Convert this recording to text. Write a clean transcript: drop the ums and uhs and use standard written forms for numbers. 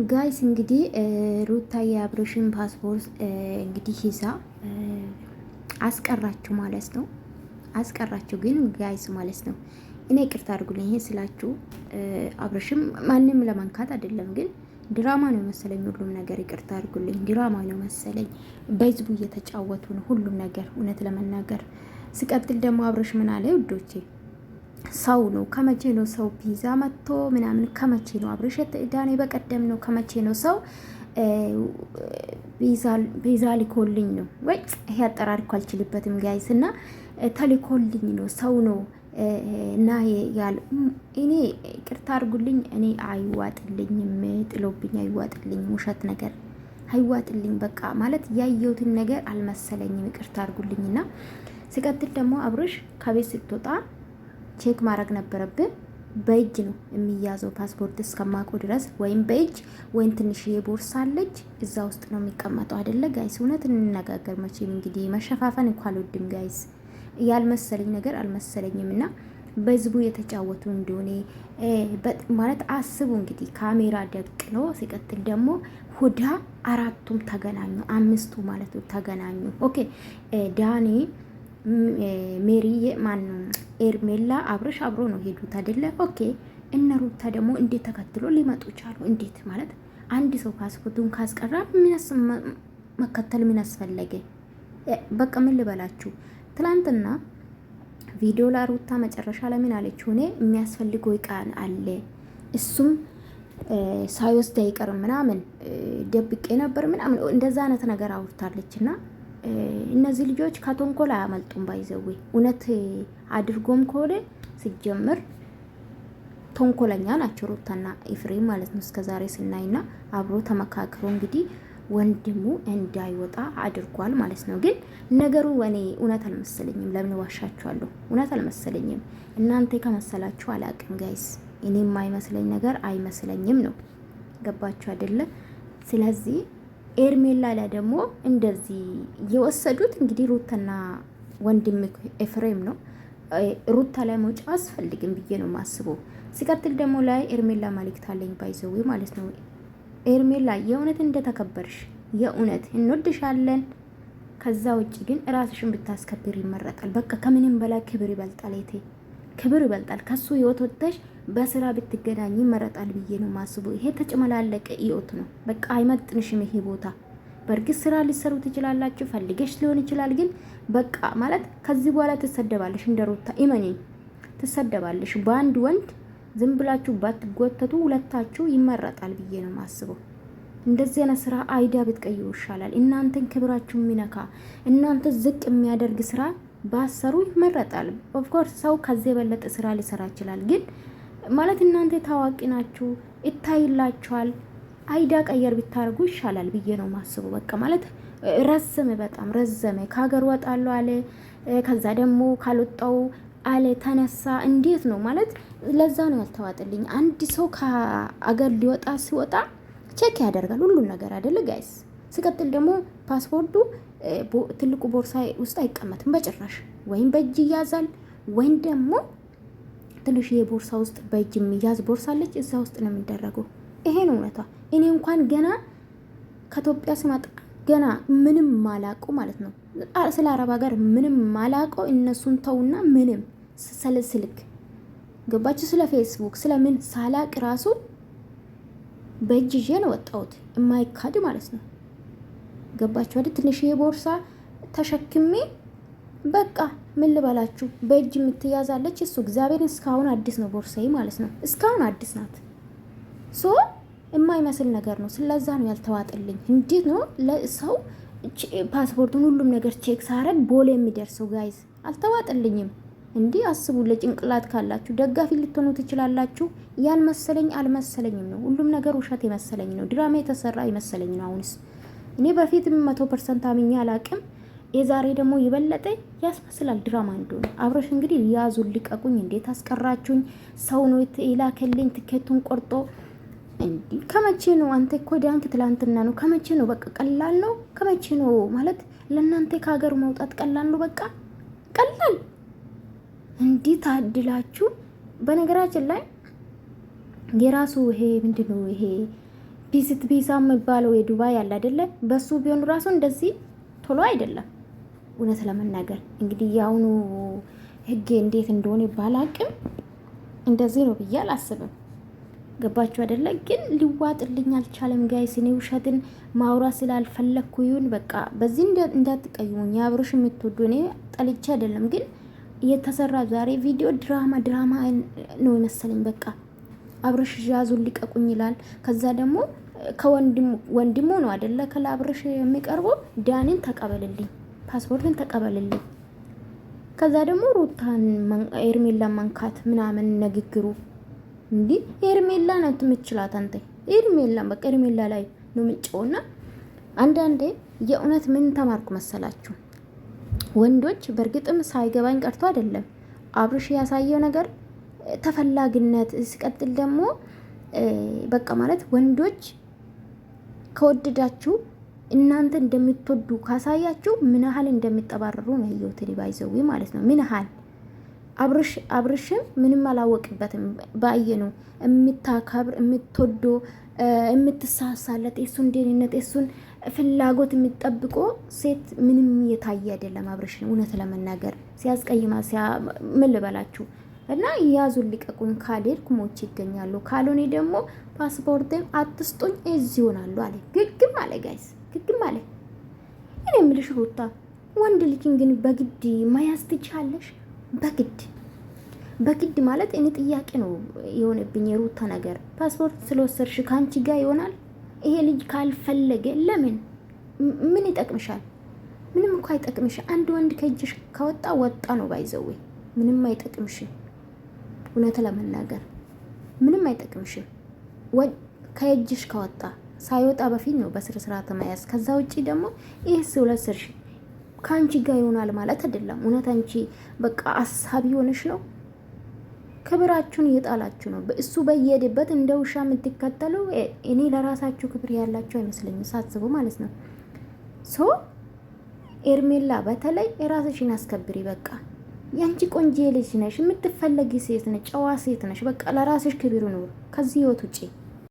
ጋይስ እንግዲህ ሩታ የአብርሽን ፓስፖርት እንግዲህ ይዛ አስቀራችሁ ማለት ነው። አስቀራችሁ ግን ጋይስ ማለት ነው። እኔ ይቅርታ አድርጉልኝ ይሄ ስላችሁ አብርሽም ማንም ለማንካት አይደለም፣ ግን ድራማ ነው መሰለኝ ሁሉም ነገር። ይቅርታ አድርጉልኝ ድራማ ነው መሰለኝ። በህዝቡ እየተጫወቱ ነው ሁሉም ነገር እውነት ለመናገር። ሲቀጥል ደግሞ አብርሽ ምን አለ ውዶቼ? ሰው ነው ከመቼ ነው ሰው ፒዛ መጥቶ ምናምን ከመቼ ነው አብርሽ ዳኔ በቀደም ነው ከመቼ ነው ሰው ፒዛ ሊኮልኝ ነው ወይ? ይሄ አጠራር እኮ አልችልበትም ጋይስ። እና ተሊኮልኝ ነው ሰው ነው እና ያል እኔ ቅርታ አድርጉልኝ። እኔ አይዋጥልኝም፣ ጥሎብኝ አይዋጥልኝም፣ ውሸት ነገር አይዋጥልኝ። በቃ ማለት ያየሁትን ነገር አልመሰለኝም። ይቅርታ አድርጉልኝና ሲቀጥል ደግሞ አብርሽ ከቤት ስትወጣ ቼክ ማድረግ ነበረብን። በእጅ ነው የሚያዘው ፓስፖርት እስከማቆ ድረስ፣ ወይም በእጅ ወይም ትንሽዬ ቦርሳ አለች እዛ ውስጥ ነው የሚቀመጠው አይደለ ጋይስ? እውነት እንነጋገር መቼም እንግዲህ መሸፋፈን እንኳን አልወድም ጋይስ። ያልመሰለኝ ነገር አልመሰለኝም። እና በህዝቡ የተጫወቱ እንደሆነ ማለት አስቡ እንግዲህ ካሜራ ደቅኖ ሲቀጥል ደግሞ ሁዳ አራቱም ተገናኙ፣ አምስቱ ማለት ነው ተገናኙ። ኦኬ ዳኒ ሜሪዬ ማን ኤርሜላ አብርሽ አብሮ ነው ሄዱት አይደለ? ኦኬ እነ ሩታ ደግሞ እንዴት ተከትሎ ሊመጡ ቻሉ? እንዴት ማለት አንድ ሰው ፓስፖርቱን ካስቀራ መከተል ምን አስፈለገ? በቃ ምን ልበላችሁ፣ ትላንትና ቪዲዮ ላሩታ መጨረሻ ለምን አለችው? እኔ የሚያስፈልገው ይቃን አለ እሱም ሳይወስድ አይቀርም ምናምን ደብቄ ነበር ምናምን እንደዛ አይነት ነገር አውርታለች። እና እነዚህ ልጆች ከቶንኮል አያመልጡም። ባይዘዌ እውነት አድርጎም ከሆነ ሲጀምር ቶንኮለኛ ናቸው ሩታና ኤፍሬም ማለት ነው እስከዛሬ ስናይና አብሮ ተመካክሮ እንግዲህ ወንድሙ እንዳይወጣ አድርጓል ማለት ነው። ግን ነገሩ እኔ እውነት አልመሰለኝም። ለምን ዋሻችኋለሁ? እውነት አልመሰለኝም። እናንተ ከመሰላችሁ አላቅም ጋይስ። እኔ የማይመስለኝ ነገር አይመስለኝም ነው። ገባችሁ አይደለ? ስለዚህ ኤርሜላ ላይ ደግሞ እንደዚህ የወሰዱት እንግዲህ ሩታና ወንድም ኤፍሬም ነው። ሩታ ላይ መውጫ አስፈልግም ብዬ ነው ማስበው። ሲቀጥል ደግሞ ላይ ኤርሜላ መልእክት አለኝ ባይዘው ማለት ነው። ኤርሜላ የእውነት እንደተከበርሽ የእውነት እንወድሻለን። ከዛ ውጭ ግን ራስሽን ብታስከብር ይመረጣል። በቃ ከምንም በላይ ክብር ይበልጣል። ክብር ይበልጣል። ከሱ ህይወት ወጥተሽ በስራ ብትገናኝ ይመረጣል ብዬ ነው ማስበው። ይሄ ተጨመላለቀ ህይወት ነው። በቃ አይመጥንሽም ይሄ ቦታ። በእርግጥ ስራ ሊሰሩ ትችላላችሁ፣ ፈልገሽ ሊሆን ይችላል። ግን በቃ ማለት ከዚህ በኋላ ትሰደባለሽ። እንደ ሩታ ኢመኒ ትሰደባለሽ። በአንድ ወንድ ዝም ብላችሁ ባትጎተቱ ሁለታችሁ ይመረጣል ብዬ ነው ማስበው። እንደዚህ አይነት ስራ አይዳ ብትቀይሩ ይሻላል። እናንተን ክብራችሁ የሚነካ እናንተ ዝቅ የሚያደርግ ስራ ባሰሩ ይመረጣል። ኦፍኮርስ ሰው ከዚህ የበለጠ ስራ ሊሰራ ይችላል። ግን ማለት እናንተ ታዋቂ ናችሁ፣ ይታይላችኋል። አይዳ ቀየር ብታርጉ ይሻላል ብዬ ነው ማስበው። በቃ ማለት ረዘመ፣ በጣም ረዘመ። ከሀገር ወጣለሁ አለ፣ ከዛ ደግሞ ካልወጣው አለ ተነሳ። እንዴት ነው ማለት? ለዛ ነው ያልተዋጥልኝ። አንድ ሰው ከአገር ሊወጣ ሲወጣ ቼክ ያደርጋል ሁሉን ነገር አይደለ ጋይስ? ሲቀጥል ደግሞ ፓስፖርቱ ትልቁ ቦርሳ ውስጥ አይቀመጥም በጭራሽ። ወይም በእጅ ይያዛል ወይም ደግሞ ትንሽ የቦርሳ ውስጥ በእጅ የሚያዝ ቦርሳ አለች፣ እዛ ውስጥ ነው የሚደረገው። ይሄ ነው እውነታ። እኔ እንኳን ገና ከኢትዮጵያ ስመጣ ገና ምንም ማላቁ ማለት ነው ስለ አረብ ሀገር ምንም ማላቀው እነሱን ተውና ምንም ስልክ ገባችሁ? ስለ ፌስቡክ ስለምን ሳላቅ ራሱ በእጅ ይዤ ነው ወጣሁት። የማይካድ ማለት ነው። ገባችሁ አይደል? ትንሽ የቦርሳ ተሸክሜ በቃ ምን ልበላችሁ በእጅ የምትያዛለች እሱ እግዚአብሔርን እስካሁን አዲስ ነው ቦርሳዬ ማለት ነው። እስካሁን አዲስ ናት። ሶ የማይመስል ነገር ነው። ስለዛ ነው ያልተዋጠልኝ። እንዴት ነው ለሰው ፓስፖርቱን ሁሉም ነገር ቼክ ሳረግ ቦሌ የሚደርሰው ጋይዝ? አልተዋጠልኝም። እንዲህ አስቡ። ለጭንቅላት ካላችሁ ደጋፊ ልትሆኑ ትችላላችሁ። ያልመሰለኝ አልመሰለኝም ነው። ሁሉም ነገር ውሸት የመሰለኝ ነው። ድራማ የተሰራ የመሰለኝ ነው። አሁንስ እኔ በፊትም 100% አምኜ አላቅም። የዛሬ ደግሞ የበለጠ ያስመስላል ድራማ እንደሆነ። አብረሽ እንግዲህ ያዙን ልቀቁኝ፣ እንዴት አስቀራችሁኝ? ሰው ነው የላከልኝ ትኬቱን ቆርጦ። እንዴ ከመቼ ነው? አንተ እኮ ዳንክ ትላንትና ነው። ከመቼ ነው? በቃ ቀላል ነው። ከመቼ ነው ማለት ለእናንተ ከሀገር መውጣት ቀላል ነው። በቃ ቀላል እንዲህ ታድላችሁ። በነገራችን ላይ የራሱ ይሄ ምንድነው ይሄ ቪዚት ቪዛ የሚባለው የዱባይ ያለ አይደለ? በሱ ቢሆን ራሱ እንደዚህ ቶሎ አይደለም። እውነት ለመናገር እንግዲህ የአሁኑ ህግ እንዴት እንደሆነ ባላቅም እንደዚህ ነው ብዬ አላስብም። ገባችሁ አይደለ? ግን ሊዋጥልኝ አልቻለም ጋይስ። እኔ ውሸትን ማውራት ስላልፈለግኩ ይሁን በቃ በዚህ እንዳትቀይሙኝ። አብርሽ የምትወዱ እኔ ጠልቼ አይደለም፣ ግን እየተሰራ ዛሬ ቪዲዮ ድራማ ነው መሰለኝ። በቃ አብርሽ ያዙን ሊቀቁኝ ይላል። ከዛ ደግሞ ከወንድሙ ነው አይደለ? ከለአብርሽ የሚቀርበው ዳኒን ተቀበልልኝ፣ ፓስፖርትን ተቀበልልኝ። ከዛ ደግሞ ሩታን ኤርሜላ መንካት ምናምን ንግግሩ እንዲህ ኤርሜላ ነው የምትችላት አንተ። ኤርሜላ በቃ ኤርሜላ ላይ ነው የምትጨውና አንዳንዴ የእውነት ምን ተማርኩ መሰላችሁ? ወንዶች በእርግጥም ሳይገባኝ ቀርቶ አይደለም አብርሽ ያሳየው ነገር ተፈላጊነት ሲቀጥል ደግሞ በቃ ማለት ወንዶች ከወደዳችሁ እናንተ እንደምትወዱ ካሳያችሁ ምን ያህል እንደሚጠባረሩ ነው ያየሁት ባይዘው ማለት ነው። ምን ያህል አብርሽም ምንም አላወቅበትም። ባየኑ የምታከብር የምትወዶ የምትሳሳለት የሱን ደህንነት የሱን ፍላጎት የሚጠብቆ ሴት ምንም የታየ አይደለም። አብርሽን እውነት ለመናገር ሲያስቀይማ ምን ልበላችሁ እና ያዙን ልቀቁኝ፣ ካልሄድኩ ሞቼ ይገኛሉ፣ ካልሆነ ደግሞ ፓስፖርቴን አትስጡኝ እዚህ ይሆናሉ አለ። ግግም አለ ጋይስ፣ ግግም አለ። እኔ የምልሽ ሩታ ወንድ ልጅን ግን በግድ መያዝ ትችያለሽ? በግድ ማለት እኔ ጥያቄ ነው የሆነብኝ የሩታ ነገር። ፓስፖርት ስለወሰድሽ ከአንቺ ጋር ይሆናል? ይሄ ልጅ ካልፈለገ ለምን? ምን ይጠቅምሻል? ምንም እኮ አይጠቅምሽ። አንድ ወንድ ከእጅሽ ከወጣ ወጣ ነው ባይዘው፣ ምንም አይጠቅምሽም። እውነት ለመናገር ምንም አይጠቅምሽም። ከእጅሽ ከወጣ ሳይወጣ በፊት ነው በስነ ስርዓት መያዝ። ከዛ ውጪ ደግሞ ይሄ ስለወሰድሽ ከአንቺ ጋር ይሆናል ማለት አይደለም። እውነት አንቺ በቃ አሳቢ ሆነሽ ነው። ክብራችሁን እየጣላችሁ ነው። እሱ በየሄደበት እንደ ውሻ የምትከተሉ እኔ ለራሳችሁ ክብር ያላችሁ አይመስለኝም ሳስቡ ማለት ነው። ሶ ኤርሜላ በተለይ የራስሽን አስከብሪ። በቃ ያንቺ ቆንጆ ልጅ ነሽ፣ የምትፈለጊ ሴት ነሽ፣ ጨዋ ሴት ነሽ። በቃ ለራስሽ ክብር ነው። ከዚህ ህይወት ውጪ